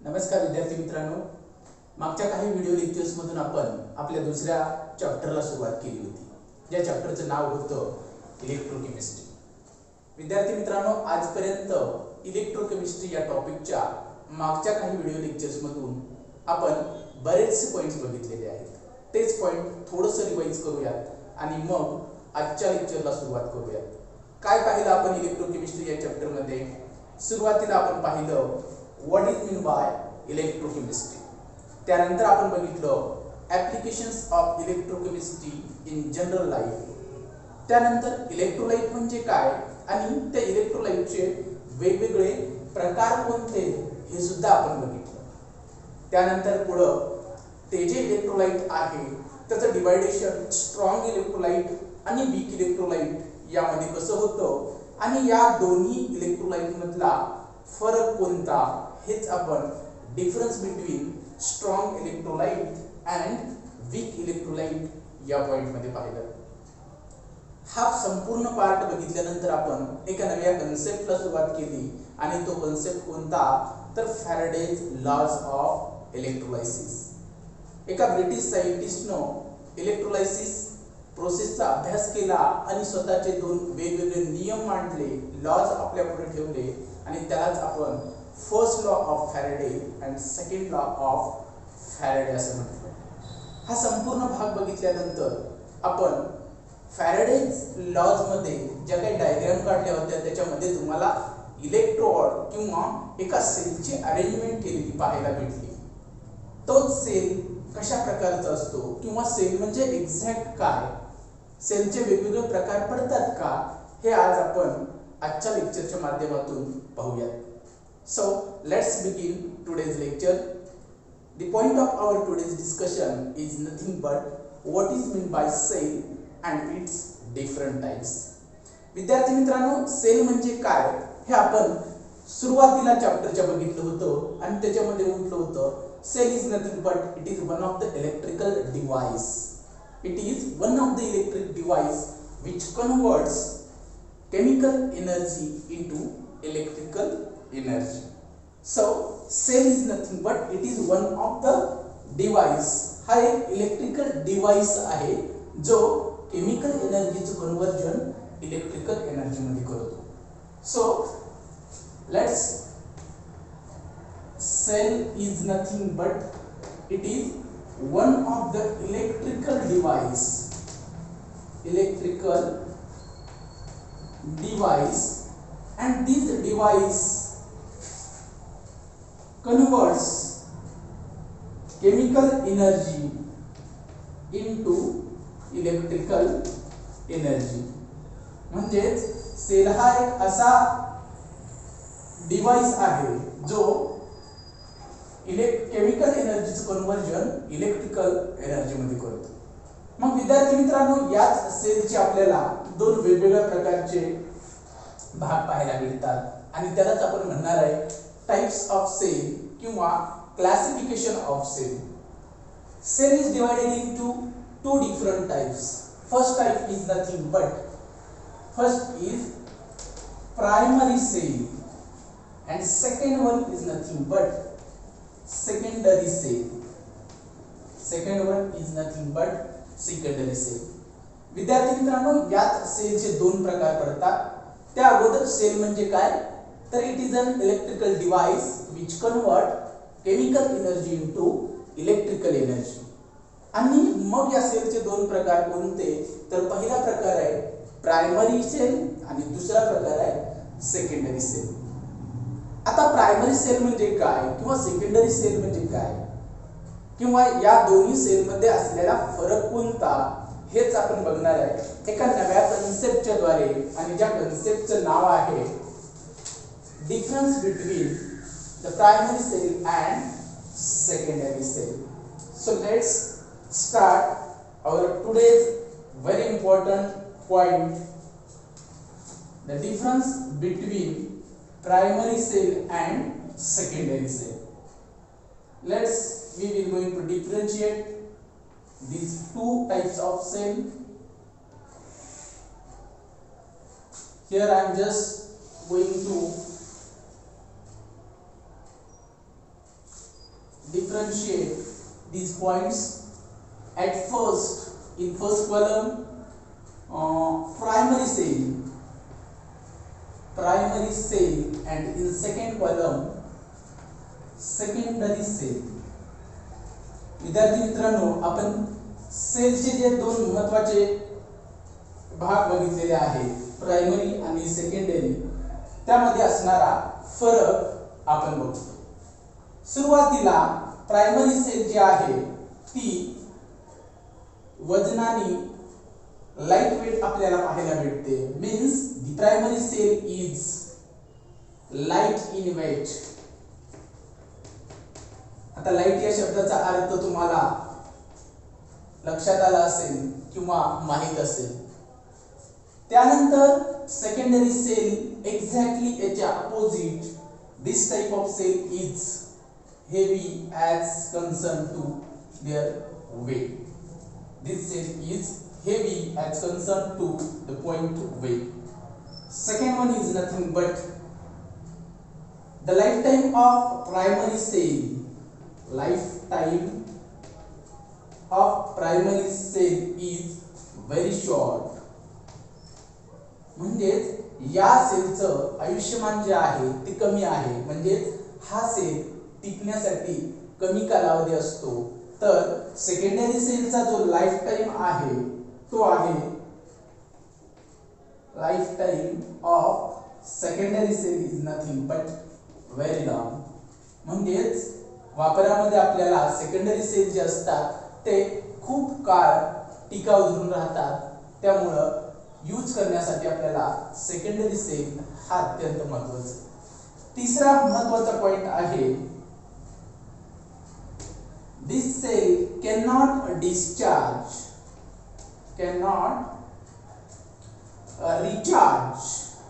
नमस्कार विद्यार्थी मित्रांनो, मागच्या काही व्हिडिओ लेक्चर्स मधून आपण आपल्या दुसऱ्या चॅप्टरला सुरुवात केली होती, ज्या चॅप्टरचं नाव होतं इलेक्ट्रोकेमिस्ट्री। विद्यार्थी मित्रांनो, आजपर्यंत इलेक्ट्रोकेमिस्ट्री या टॉपिकच्या मागच्या काही व्हिडिओ लेक्चर्स मधून आपण बरेचसे पॉइंट्स बघितलेले आहेत। तेच पॉइंट थोडंसं रिवाइज करूयात आणि मग आजच्या लेक्चरला सुरुवात करूयात। काय पाहिलं आपण इलेक्ट्रोकेमिस्ट्री या चॅप्टर मध्ये? सुरुवातीला आपण पाहिलं what is mean by electrochemistry. त्यानंतर आपण बघितलं applications of electrochemistry in general life. त्यानंतर इलेक्ट्रोलाइट म्हणजे काय आणि त्या इलेक्ट्रोलाइटचे वेगवेगळे प्रकार कोणते हे सुद्धा आपण बघितलं। त्यानंतर पुढं ते जे इलेक्ट्रोलाइट आहे त्याचं डिवायडेशन स्ट्रॉंग इलेक्ट्रोलाइट आणि वीक इलेक्ट्रोलाइट यामध्ये कसं होतं आणि या दोन्ही इलेक्ट्रोलाइट मधला फरक कोणता हेच आपण difference between strong electrolyte and weak electrolyte या पॉइंट मध्ये पाहिलं। हा संपूर्ण पार्ट बघितल्यानंतर आपण एका नव्या कन्सेप्टला सुरुवात केली आणि तो कन्सेप्ट कोणता तर फॅराडेज लॉज ऑफ इलेक्ट्रोलायसिस। एका ब्रिटिश सायंटिस्टनं इलेक्ट्रोलायसिस प्रोसेसचा अभ्यास केला आणि स्वतःचे दोन वेगवेगळे नियम मांडले, लॉज आपल्या पुढे ठेवले आणि त्यालाच आपण first law of Faraday and second law of Faraday असं म्हटलं। हा संपूर्ण भाग बघितल्यानंतर आपण फॅराडेज लॉज मध्ये ज्या काही डायग्राम काढल्या होत्या त्याच्यामध्ये तुम्हाला इलेक्ट्रोड किंवा एका सेलची अरेंजमेंट केलेली पाहायला भेटली। तोच सेल कशा प्रकारचा असतो किंवा सेल म्हणजे एक्झॅक्ट काय, सेलचे वेगवेगळे प्रकार पडतात का, हे आज आपण आजच्या लेक्चरच्या माध्यमातून पाहूयात। So let's begin today's lecture. The point of our today's discussion is nothing but what is meant by cell and its different types. विद्यार्थी मित्रांनो, सेल म्हणजे काय हे आपण सुरुवातीला चॅप्टरच्या बघितलं होतं आणि त्याच्यामध्ये म्हटलं होतं cell is nothing but it is one of the electrical device. It is one of the electric device which converts chemical energy into electrical energy. So cell is nothing but it is one of the device. हा एक electrical device आहे जो chemical एनर्जीचं conversion electrical energy मध्ये करतो। So let's cell is nothing but it is one of the electrical device and this device converts chemical energy into electrical energy. म्हणजेच sale हा एक असा डिव्हाइस आहे जो केमिकल एनर्जीचं कन्वर्जन इलेक्ट्रिकल एनर्जी मध्ये करतो। मग विद्यार्थी मित्रांनो, याच सेलचे आपल्याला दोन वेगवेगळ्या प्रकारचे भाग पाहायला मिळतात आणि त्यालाच आपण म्हणणार आहे टाइप्स ऑफ सेल किंवा classification of cell. Cell is divided into two different types. First type is nothing but first is primary cell and second one is nothing but secondary cell. Second one is nothing but secondary cell. विद्यार्थी मित्रांनो, यात सेलचे दोन प्रकार पडतात। त्या अगोदर sale म्हणजे काय तर it is an electrical device which convert chemical energy into electrical energy. आणि मग या सेलचे दोन प्रकार कोणते तर पहिला प्रकार आहे प्रायमरी सेल आणि दुसरा प्रकार आहे सेकंडरी सेल। आता प्रायमरी सेल म्हणजे काय किंवा सेकंडरी सेल म्हणजे काय किंवा या दोन्ही सेल मध्ये असलेला फरक कोणता हेच आपण बघणार आहे एका नव्या कन्सेप्टच्या द्वारे आणि ज्या कन्सेप्टचं नाव आहे difference between the primary cell and secondary cell. So let's start our today's very important point, the difference between primary cell and secondary cell. We will going to differentiate these two types of cell. Here I am just going to differentiate these points. At first, in first column, primary cell, and in second column, secondary cell. विद्यार्थी मित्रांनो, आपण सेलचे जे दोन महत्त्वाचे भाग बघितलेले आहेत, प्रायमरी आणि सेकंडरी, त्यामध्ये असणारा फरक आपण बघतो. सुरुवातीला प्रायमरी सेल जी आहे ती वजनाने लाइट वेट आपल्याला पाहायला भेटते. Means the primary cell is light in weight. आता लाइट या शब्दाचा अर्थ तुम्हाला लक्षात आला असेल किंवा माहित असेल. त्यानंतर सेकंडरी सेल, एक्झॅक्टली याच्या opposite, this type of cell is heavy as concern to their weight. This cell is heavy as concerned to the point weight. Second one is nothing but the lifetime of primary cell. Lifetime of primary cell is very short. म्हणजेच या सेलचं आयुष्यमान जे आहे ते कमी आहे. म्हणजेच हा sale टिकण्यासाठी कमी कालावधी असतो. तर सेकंडरी सेलचा जो लाइफ टाइम आहे तो आहे life time of secondary cell is nothing but very long. म्हणजेच वापरामध्ये आपल्याला सेकंडरी सेल जे असतात ते खूप काळ टिकाऊ धरून राहतात. त्यामुळं यूज करण्यासाठी आपल्याला सेकंडरी सेल हा अत्यंत महत्त्वाचा. तिसरा महत्त्वाचा पॉइंट आहे, this cell cannot recharge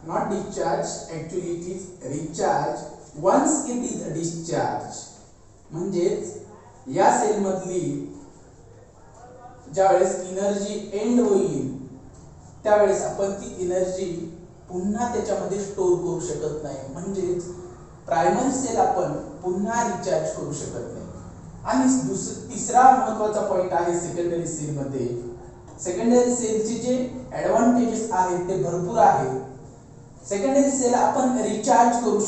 not discharge, actually it is recharge once it is discharged. म्हणजेच या सेल मधली ज्यावेळेस एनर्जी एंड होईल त्यावेळेस आपण ती एनर्जी पुन्हा त्याच्यामध्ये स्टोर करू शकत नाही. म्हणजेच प्रायमरी सेल आपण पुन्हा रिचार्ज करू शकत नाही. आणि तिसरा महत्त्वाचा पॉइंट आहे सेकंडरी सेल मध्ये, सेकंडरी सेलचे जे ऍडव्हान्टेजेस आहेत ते भरपूर आहेत. सेकंडरी सेल आपण रिचार्ज करू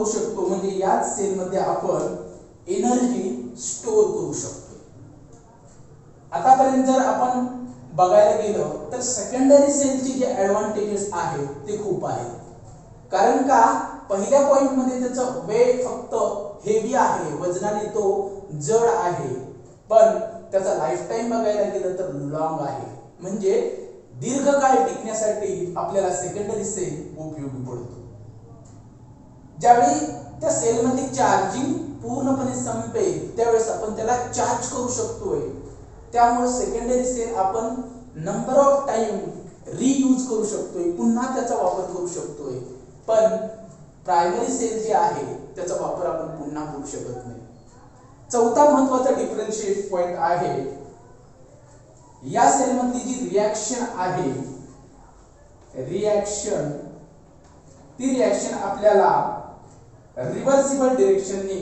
शकतो म्हणजे याच सेल मध्ये आपण एनर्जी स्टोर करू शकतो. आतापर्यंत जर आपण बघायला गेलो तर सेकंडरी सेलचे जे ऍडव्हान्टेजेस आहेत ते खूप आहेत. कारण का, पहिल्या पॉइंट मध्ये त्याचं वेट फक्त हेवी आहे, वजनाने तो जड आहे, पण त्याचा लाइफ टाइम बघायला गेलं तर लॉंग आहे. म्हणजे दीर्घकाळ टिकण्यासाठी आपल्याला सेकंडरी सेल उपयोगी पडतो. ज्यावेळी त्या सेल मध्ये चार्जिंग पूर्णपणे संपेल त्यावेळेस आपण त्याला चार्ज करू शकतोय. त्यामुळे सेकंडरी सेल आपण नंबर ऑफ टाइम रियूज करू शकतोय, पुन्हा त्याचा वापर करू शकतोय. पण प्रायमरी सेल जे आहे त्याचा वापर आपण पुन्हा करू शकत नाही. चौथा महत्त्वाचा डिफरन्शिएट पॉइंट आहे, या सेल मधली जी रिएक्शन आहे, ती रिएक्शन आपल्याला रिव्हर्सिबल डिरेक्शनने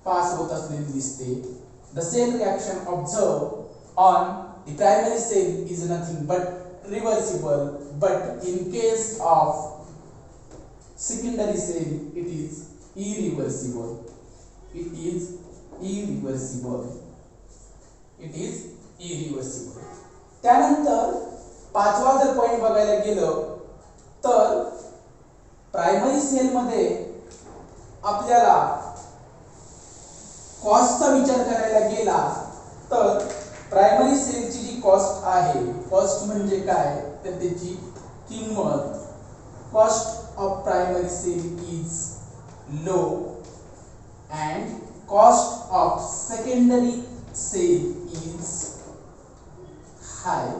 पास होत असलेली दिसते. The cell reaction observe on the primary cell is nothing but reversible, but in case of secondary cell it is irreversible. त्यानंतर पाचवा जर पॉइंट बघायला गेलं तर प्रायमरी सेल मध्ये आपल्याला कॉस्टचा विचार करायला गेला तर प्रायमरी सेलची जी कॉस्ट आहे, कॉस्ट म्हणजे काय तर त्याची किंमत, cost of primary cell is low and cost of secondary cell is high.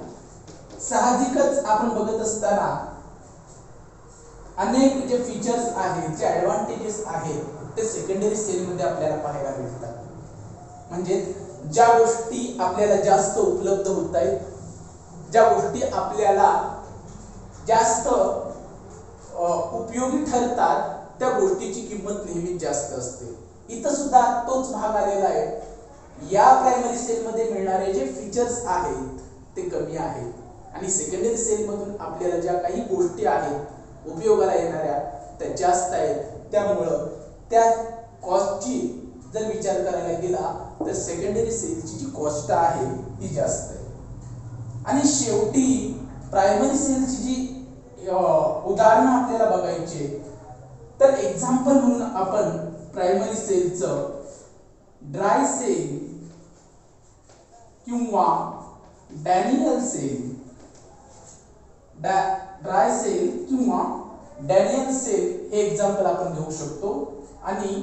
साहजिकच आपण बघत असताना अनेक जे फीचर्स आहेत, जे ऍडव्हान्टेजेस आहेत ते सेकंडरी सेल मध्ये आपल्याला पाहायला भेटतात. म्हणजे ज्या गोष्टी आपल्याला जास्त उपलब्ध होत आहेत, ज्या गोष्टी आपल्याला जास्त उपयोगी ठरतात त्या गोष्टीची किंमत नेहमी जास्त असते. इथं सुद्धा तोच भाग आलेला आहे. या प्रायमरी सेल मध्ये मिळणारे जे फीचर्स आहेत ते कमी आहेत आणि सेकंडरी सेल मधून आपल्याला ज्या काही गोष्टी आहेत उपयोगाला येणाऱ्या त्या जास्त आहेत. त्यामुळं त्या कॉस्टची जर विचार करायला गेला तर सेकंडरी सेलची जी कॉस्ट आहे ती जास्त आहे. आणि शेवटी प्रायमरी सेलची जी उदाहरणं आपल्याला बघायची तर एक्झाम्पल म्हणून आपण प्रायमरी सेलचं ड्राय सेल किंवा डॅनियल सेल ड्राय सेल किंवा डॅनियल सेल हे एक्झाम्पल आपण घेऊ शकतो. आणि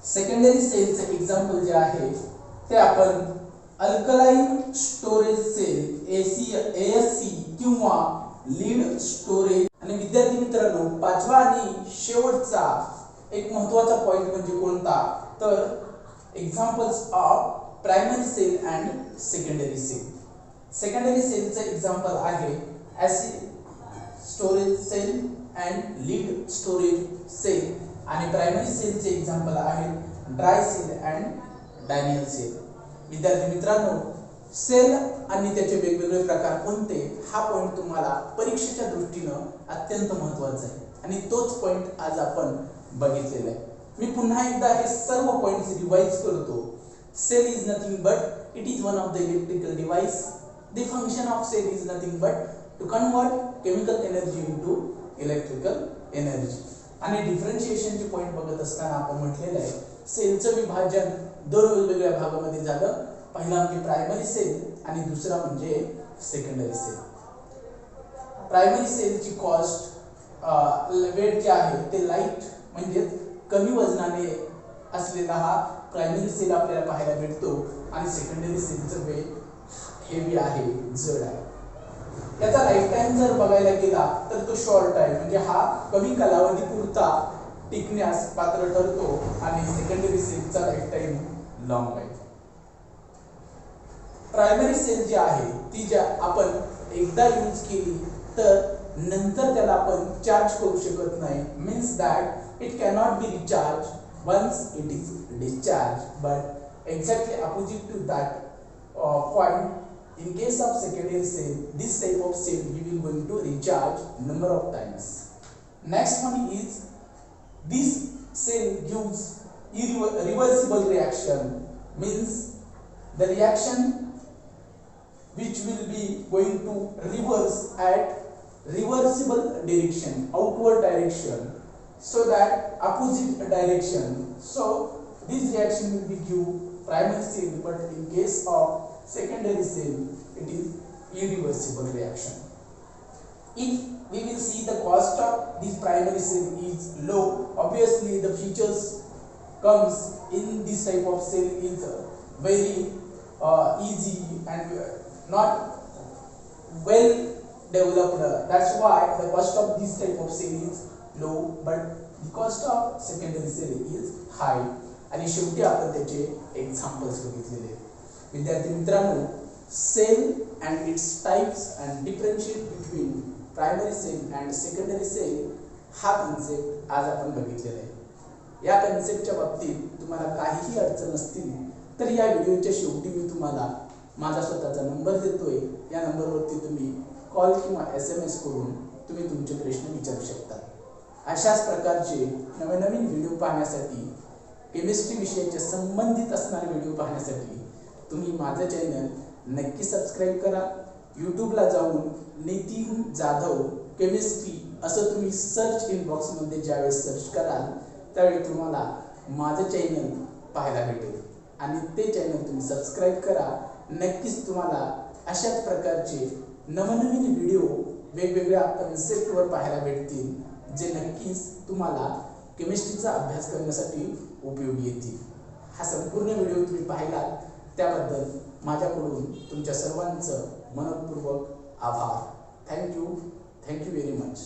सेकंडरी सेलचे एक्झाम्पल जे आहे ते आपण अल्कलाइन स्टोरेज सेल ASC किंवा लीड स्टोरेज. आणि विद्यार्थी मित्रांनो, पाचवा आणि शेवटचा एक महत्त्वाचा पॉइंट म्हणजे कोणता तर examples of primary cell and secondary cell. Secondary सेलचे एक्झाम्पल आहे acid storage cell and lead storage cell. आणि प्रायमरी सेलचे एक्झाम्पल आहेत dry cell and Daniell cell. विद्यार्थी मित्रांनो, सेल आणि त्याचे वेगवेगळे प्रकार कोणते हा पॉइंट तुम्हाला परीक्षेच्या दृष्टीनं अत्यंत महत्त्वाचा आहे आणि तोच पॉइंट आज आपण बघितलेला आहे. मी पुन्हा एकदा हे सर्व पॉइंट्स रिवाइज करतो. Cell is nothing but it is one of the electrical device. The function of cell is nothing but to convert chemical energy into electrical energy. आणि डिफरन्शिएशनचे पॉइंट बघत असताना आपण म्हटलेलं आहे सेलचं विभाजन दोन वेगवेगळ्या भागामध्ये झालं. पहिला म्हणजे प्रायमरी सेल आणि दुसरा म्हणजे सेकंडरी सेल. प्रायमरी सेलची कॉस्ट वेट जे आहे ते लाईट म्हणजे कमी वजनाने असलेला हा प्रायमरी सेल आपल्याला पाहायला भेटतो आणि सेकंडरी सेलचं वेट हेवी आहे, जड आहे. याचा लाईफ टाइम जर बघायला गेला तर तो शॉर्ट आहे म्हणजे हा कमी कालावधी पुरता टिकण्यास पात्र ठरतो आणि सेकंडरी सेलचा लाईफ टाइम लॉंग आहे. प्रायमरी सेल जी आहे ती ज्या आपण एकदा यूज केली तर नंतर त्याला आपण चार्ज करू शकत नाही. Means that it cannot be recharge once it is discharge. But exactly opposite to that point in case of secondary cell, this type of cell we will going to recharge number of times. Next one is this cell gives reversible reaction, means the reaction which will be going to reverse at reversible direction, outward direction, so that opposite direction. So this reaction will be give primary cell, but in case of secondary cell it is irreversible reaction. If we will see the cost of this primary cell is low, obviously the features comes in this type of cell is very easy and not well developed. That's why the cost of this type of cell is low, but the cost of secondary cell is high. आणि शेवटी आपण त्याचे examples बघितलेले. विद्यार्थी मित्रांनो, cell and its types and differentiate between primary cell and secondary cell हा concept आज आपण बघितलेला आहे. या कन्सेप्टच्या बाबतीत तुम्हाला काहीही अडचण असतील तर या व्हिडिओच्या शेवटी मी तुम्हाला माझा स्वतःचा नंबर देतोय. या नंबरवरती तुम्ही कॉल किंवा SMS करून तुम्ही तुमचे प्रश्न विचारू शकता. अशाच प्रकारचे नवीन व्हिडिओ पाहण्यासाठी, केमिस्ट्री विषयाच्या संबंधित असणारे व्हिडिओ पाहण्यासाठी तुम्ही माझं चॅनल नक्की सबस्क्राईब करा. यूट्यूबला जाऊन नितीन जाधव केमिस्ट्री असं तुम्ही सर्च इनबॉक्समध्ये ज्यावेळेस सर्च कराल त्यावेळी तुम्हाला माझं चॅनल पाहायला भेटेल आणि ते चॅनल तुम्ही सबस्क्राईब करा. नक्कीच तुम्हाला अशाच प्रकारचे नवनवीन व्हिडिओ वेगवेगळ्या कन्सेप्टवर पाहायला भेटतील जे नक्कीच तुम्हाला केमिस्ट्रीचा अभ्यास करण्यासाठी उपयोगी येतील. हा संपूर्ण व्हिडिओ तुम्ही पाहिलात त्याबद्दल माझ्याकडून तुमच्या सर्वांचं मनपूर्वक आभार. Thank you very much.